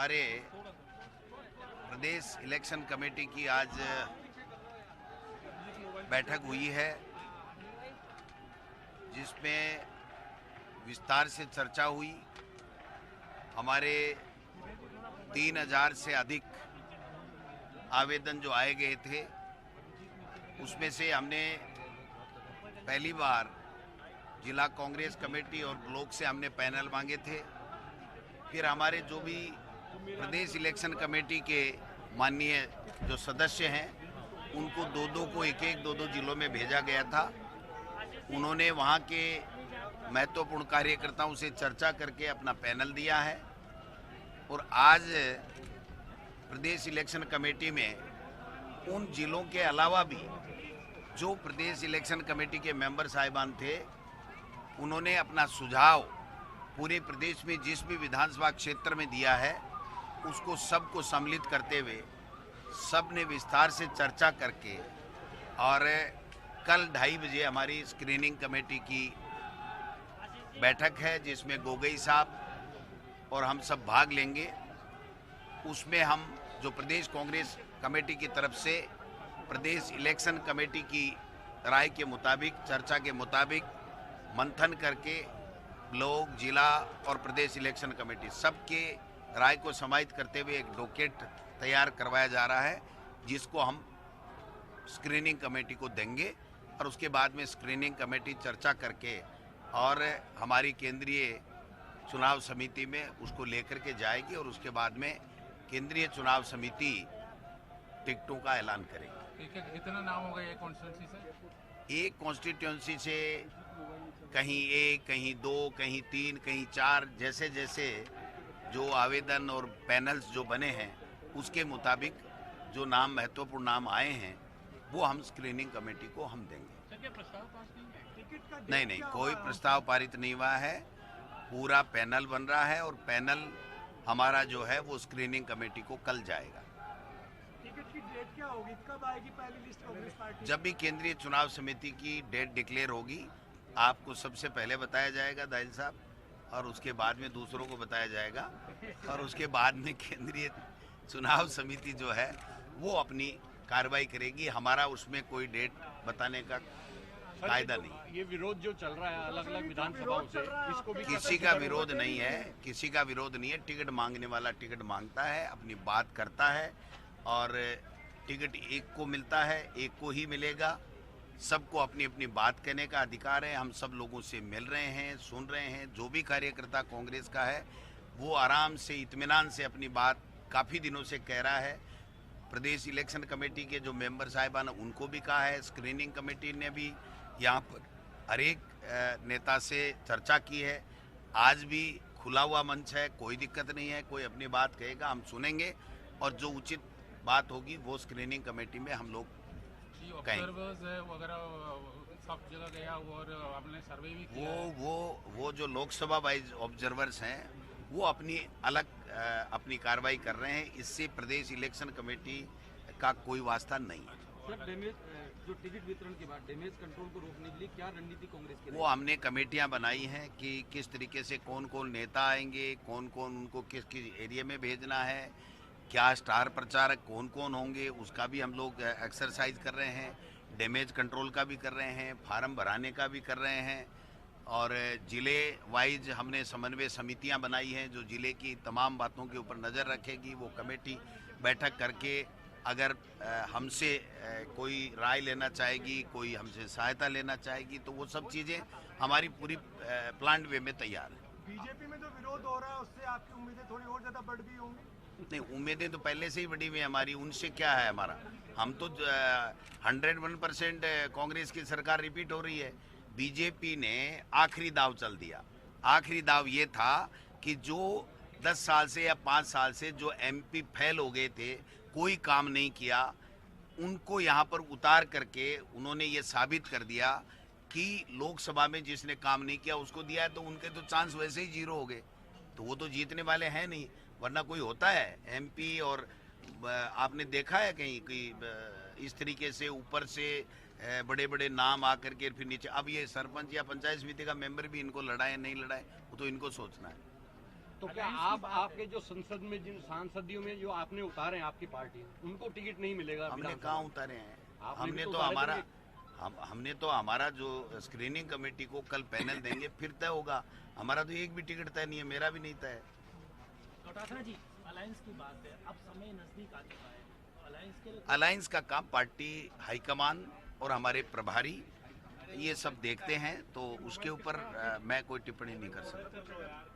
हमारे प्रदेश election committee की आज बैठक हुई है, जिसमें विस्तार से चर्चा हुई। हमारे 3000 से अधिक आवेदन जो आए गए थे, उसमें से हमने पहली बार जिला कांग्रेस कमेटी और ब्लॉक से हमने पैनल मांगे थे। फिर हमारे जो भी प्रदेश इलेक्शन कमेटी के माननीय जो सदस्य हैं, उनको दो दो जिलों में भेजा गया था। उन्होंने वहाँ के महत्वपूर्ण कार्यकर्ताओं से चर्चा करके अपना पैनल दिया है और आज प्रदेश इलेक्शन कमेटी में उन जिलों के अलावा भी जो प्रदेश इलेक्शन कमेटी के मेंबर साहिबान थे, उन्होंने अपना सुझाव पूरे प्रदेश में जिस भी विधानसभा क्षेत्र में दिया है, उसको सबको सम्मिलित करते हुए सब ने विस्तार से चर्चा करके, और कल 2:30 बजे हमारी स्क्रीनिंग कमेटी की बैठक है, जिसमें गोगई साहब और हम सब भाग लेंगे। उसमें हम जो प्रदेश कांग्रेस कमेटी की तरफ से प्रदेश इलेक्शन कमेटी की राय के मुताबिक, चर्चा के मुताबिक मंथन करके ब्लॉक, जिला और प्रदेश इलेक्शन कमेटी सबके राय को समाहित करते हुए एक डॉक्यूमेंट तैयार करवाया जा रहा है, जिसको हम स्क्रीनिंग कमेटी को देंगे और उसके बाद में स्क्रीनिंग कमेटी चर्चा करके और हमारी केंद्रीय चुनाव समिति में उसको लेकर के जाएगी और उसके बाद में केंद्रीय चुनाव समिति टिकटों का ऐलान करेगी। कितना नाम होगा ये कॉन्स्टिट्यूंसी से? एक कॉन्स्टिट्यूंसी से कहीं 1, कहीं 2, कहीं 3, कहीं 4, जैसे जैसे जो आवेदन और पैनल्स जो बने हैं, उसके मुताबिक जो नाम महत्वपूर्ण नाम आए हैं, वो हम स्क्रीनिंग कमेटी को हम देंगे। नहीं, कोई प्रस्ताव पारित नहीं हुआ है। पूरा पैनल बन रहा है और पैनल हमारा जो है वो स्क्रीनिंग कमेटी को कल जाएगा। टिकट की डेट क्या होगी, कब आएगी पहली लिस्ट कांग्रेस पार्टी? जब भी केंद्रीय चुनाव समिति की डेट डिक्लेयर होगी, आपको सबसे पहले बताया जाएगा दाहिल साहब, और उसके बाद में दूसरों को बताया जाएगा, और उसके बाद में केंद्रीय चुनाव समिति जो है वो अपनी कार्रवाई करेगी। हमारा उसमें कोई डेट बताने का कायदा नहीं। ये विरोध जो चल रहा है अलग अलग विधानसभाओं से, इसको भी किसी का विरोध नहीं है, किसी का विरोध नहीं है। टिकट मांगने वाला टिकट मांगता है, अपनी बात करता है, और टिकट एक को मिलता है, एक को ही मिलेगा। सबको अपनी अपनी बात कहने का अधिकार है। हम सब लोगों से मिल रहे हैं, सुन रहे हैं। जो भी कार्यकर्ता कांग्रेस का है, वो आराम से, इत्मीनान से अपनी बात काफ़ी दिनों से कह रहा है। प्रदेश इलेक्शन कमेटी के जो मेंबर साहिबान, उनको भी कहा है। स्क्रीनिंग कमेटी ने भी यहाँ पर हर एक नेता से चर्चा की है। आज भी खुला हुआ मंच है, कोई दिक्कत नहीं है। कोई अपनी बात कहेगा, हम सुनेंगे, और जो उचित बात होगी वो स्क्रीनिंग कमेटी में हम लोग ऑब्जर्वर्स वगैरह सब जगह गया और आपने सर्वे भी किया। वो जो लोकसभा वाइज ऑब्जर्वर्स हैं, वो अपनी अलग अपनी कार्रवाई कर रहे हैं। इससे प्रदेश इलेक्शन कमेटी का कोई वास्ता नहीं है। जो टिकट वितरण के बाद डैमेज कंट्रोल को रोकने के लिए क्या रणनीति कांग्रेस की? वो हमने कमेटियां बनाई हैं कि किस तरीके से कौन कौन नेता आएंगे, कौन कौन उनको किस किस एरिया में भेजना है, क्या स्टार प्रचारक कौन कौन होंगे, उसका भी हम लोग एक्सरसाइज कर रहे हैं। डैमेज कंट्रोल का भी कर रहे हैं, फार्म भराने का भी कर रहे हैं, और ज़िले वाइज हमने समन्वय समितियां बनाई हैं जो ज़िले की तमाम बातों के ऊपर नज़र रखेगी। वो कमेटी बैठक करके अगर हमसे कोई राय लेना चाहेगी, कोई हमसे सहायता लेना चाहेगी, तो वो सब चीज़ें हमारी पूरी प्लान वे में तैयार है। बीजेपी में जो विरोध हो रहा है, उससे आपकी उम्मीदें थोड़ी और ज़्यादा बढ़ गई होंगी? नहीं, उम्मीदें तो पहले से ही बढ़ी हुई है हमारी। उनसे क्या है हमारा? हम तो 101% कांग्रेस की सरकार रिपीट हो रही है। बीजेपी ने आखिरी दाव चल दिया। आखिरी दाव ये था कि जो 10 साल से या 5 साल से जो एमपी फेल हो गए थे, कोई काम नहीं किया, उनको यहाँ पर उतार करके उन्होंने ये साबित कर दिया कि लोकसभा में जिसने काम नहीं किया उसको दिया है, तो उनके तो चांस वैसे ही 0 हो गए। तो वो तो जीतने वाले हैं नहीं, वरना कोई होता है एमपी। और आपने देखा है कहीं कि इस तरीके से ऊपर से बड़े बड़े नाम आकर के फिर नीचे? अब ये सरपंच या पंचायत समिति का मेंबर भी इनको लड़ाए नहीं लड़ाए, वो तो इनको सोचना है। तो क्या आप आपके जो संसद में जिन सांसदियों में जो आपने उतारे हैं आपकी पार्टी उनको टिकट नहीं मिलेगा? हमने विधानसभा कहाँ में? उतारे हैं? आपने हमने तो तो उतारे हमारा थे। हमने तो हमारा जो स्क्रीनिंग कमेटी को कल पैनल देंगे फिर तय होगा। हमारा तो एक भी टिकट तय नहीं है, मेरा भी नहीं तय है। चौटाला जी, अलायंस की बात है, अब समय नजदीक आ चुका है, तो अलायंस के लिए अलायंस का काम पार्टी हाईकमान और हमारे प्रभारी ये सब देखते हैं, तो उसके ऊपर मैं कोई टिप्पणी नहीं कर सकता।